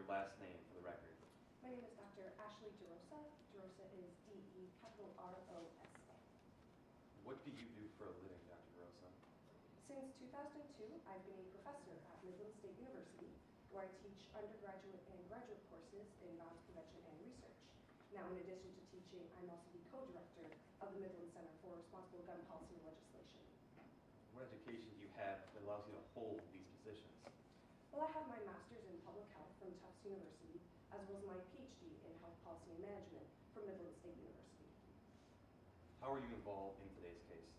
last name for the record. My name is Dr. Ashley DeRosa. DeRosa is D-E capital R-O-S-A. What do you do for a living, Dr. DeRosa? Since 2002, I've been a professor at Midland State University, where I teach undergraduate and graduate courses in violence prevention and research. Now, in addition to teaching, I'm also the co-director of the Midland Center for Responsible Gun Policy and Legislation. What education do you have that allows you to hold these positions? Well, I have my master's in public health from Tufts University, as well as my PhD in health policy and management from Midland State University. How are you involved in today's case?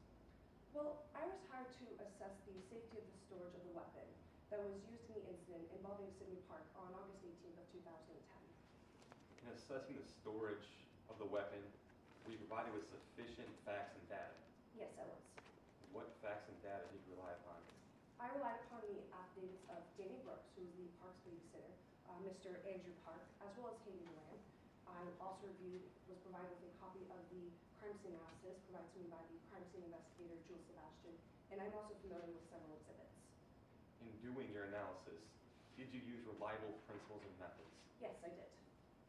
Well, I was hired to assess the safety of the storage of the weapon that was used in the incident involving Sydney Park on August 18th of 2010. In assessing the storage of the weapon, were you provided with sufficient facts and data? Yes, I was. What facts and data did you rely upon? I relied upon the affidavits of Danny Brooks, who was the park's babysitter, Mr. Andrew Park, as well as Haley Moran. I also was provided with a copy of the crime scene analysis provided to me by the crime scene investigator, Jules Sebastian, and I'm also familiar with several exhibits. In doing your analysis, did you use reliable principles and methods? Yes, I did.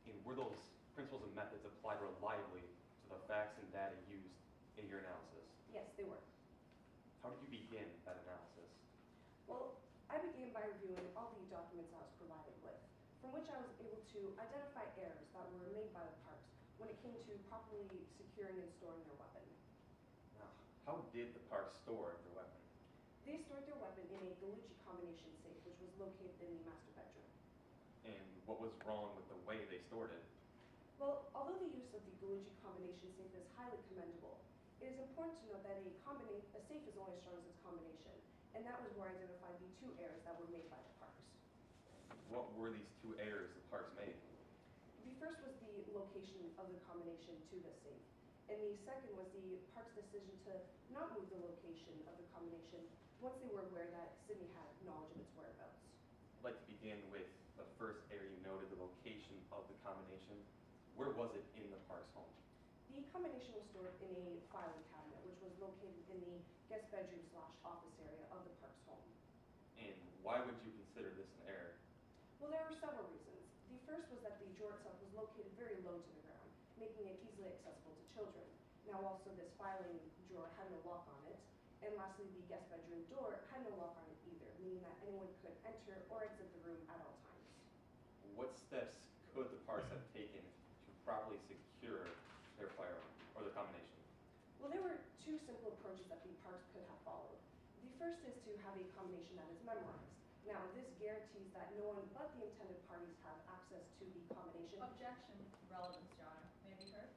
And were those principles and methods applied reliably to the facts and data used in your analysis? Yes, they were. How did you begin that analysis? Well, I began by reviewing all the documents I was provided with, from which I was able to identify errors that were made by the parks when it came to properly securing and storing their weapon. Now, how did the park store their weapon? They stored their weapon in a Gallucci combination safe, which was located in the master bedroom. And what was wrong with the way they stored it? Well, although the use of the Gallucci combination safe is highly commendable, it is important to note that a safe is only as strong as its combination, and that was where I identified the two errors that were made by the parks. What were these two errors the parks made? The first was the location of the combination to the safe, and the second was the park's decision to not move the location of the combination once they were aware that Sydney had knowledge of its whereabouts. I'd like to begin with the first area you noted, the location of the combination. Where was it in the park's home? The combination was stored in a filing cabinet, which was located in the guest bedroom / office area of the park's home. And why would you consider this an error? Well, there were several reasons. The first was that the drawer itself was located very low to the ground, making it easily accessible to children. Now also this filing drawer had no lock on it. And lastly, the guest bedroom door had no lock on it either, meaning that anyone could enter or exit the room at all times. What steps could the parks have taken to properly secure their firearm or the combination? Well, there were two simple approaches that the parks could have followed. The first is to have a combination that is memorized. Now, this guarantees that no one but the intended parties have access to the combination. Objection. Relevance, Your Honor. May it be heard?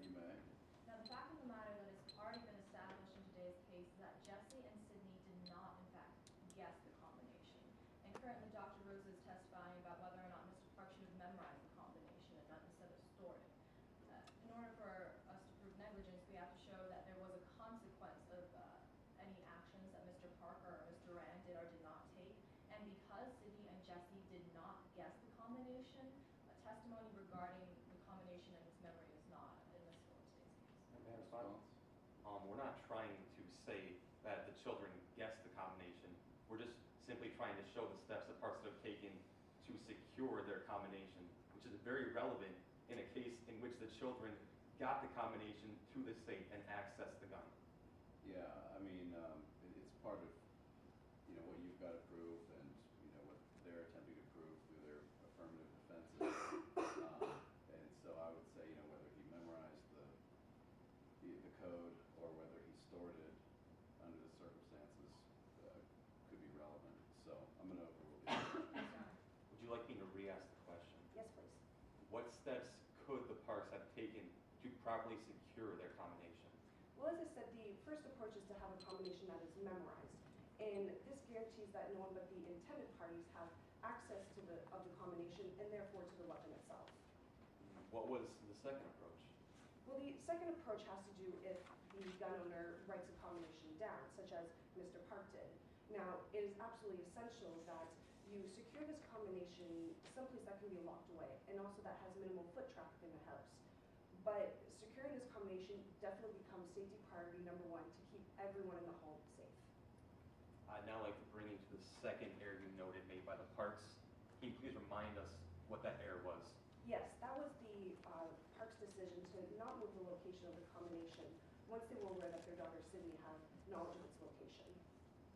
You may. Now, the fact of the matter that has already been established in today's case is that Jesse and Sydney did not, in fact, guess the combination. And currently, Dr. Rosa is testifying about whether or not Mr. Park should have memorized the combination and not instead of stored it. In order for us to prove negligence, we have to show that there was a consequence of any actions that Mr. Parker or Mr. Rand did or did not take. And because Sydney and Jesse did not guess the combination, a testimony regarding the combination and its memory is not admissible in today's case. May I respond? We're not trying to say that the children guessed the combination. We're just simply trying to show the steps the parks have taken to secure their combination, which is very relevant in a case in which the children got the combination to the safe and accessed the gun. Yeah, I mean, it's part of, what you've got to prove and, what they're attempting to prove through their affirmative defenses. And so I would say, whether he memorized the code or whether he stored it under the circumstances could be relevant. So I'm going to overrule the Would you like me to re-ask the question? Yes, please. What steps could the parks have taken to properly secure their combination? Well, as I said, the first approach is to have a combination that is memorized. And this guarantees that no one but the intended parties have access to the combination and therefore to the weapon itself. What was the second approach? Well, the second approach has to do if the gun owner writes a combination down, such as Mr. Park did. Now, it is absolutely essential that you secure this combination someplace that can be locked away and also that has minimal foot traffic in the house. But securing this combination definitely becomes safety priority number one to keep everyone in the home safe. I'd now like to bring you to the second error you noted made by the parks. Can you please remind us what that error was? Yes, that was the park's decision to not move the location of the combination once they were aware that their daughter Sydney had knowledge of its location.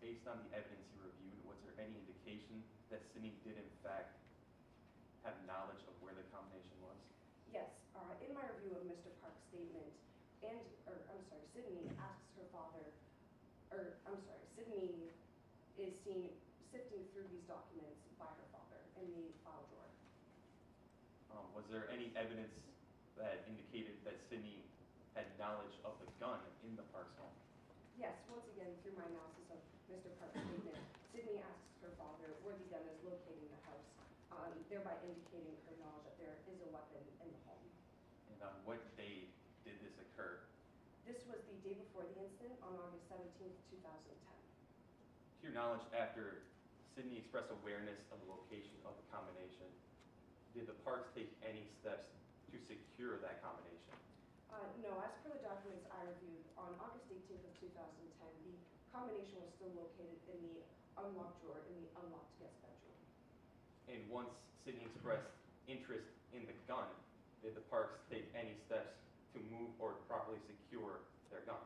Based on the evidence you reviewed, was there any indication that Sydney did in fact have knowledge of where the combination was? Yes, in my review of Mr. Park's statement, Sydney asks her father, Sydney is seen sifting through these documents by her father in the file drawer. Was there any evidence that indicated that Sydney had knowledge of the gun in the Parks home? Yes, once again, through my analysis of Mr. Park's statement, Sydney asks her father where the gun is located in the house, thereby indicating her knowledge that there is a weapon in the home. And on what day did this occur? This was the day before the incident on August 17th, 2010. To your knowledge, after Sydney expressed awareness of the location of the combination, did the Parks take any steps to secure that combination? No, as per the documents I reviewed, on August 18th of 2010, the combination was still located in the unlocked drawer in the unlocked guest bedroom. And once Sydney expressed interest in the gun, did the Parks take any steps to move or properly secure their gun?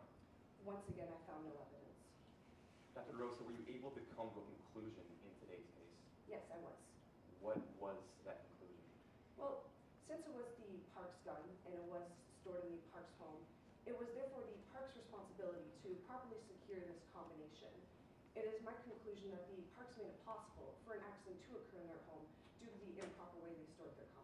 Once again, I found no evidence. Dr. Rosa, were you able to come to a conclusion in today's case? Yes, I was. What was that conclusion? Well, since it was the Parks gun and it was stored in the Parks home, it was therefore the Parks' responsibility to properly secure this combination. It is my conclusion that the Parks made it possible for an accident to occur in their home due to the improper way they stored their combination.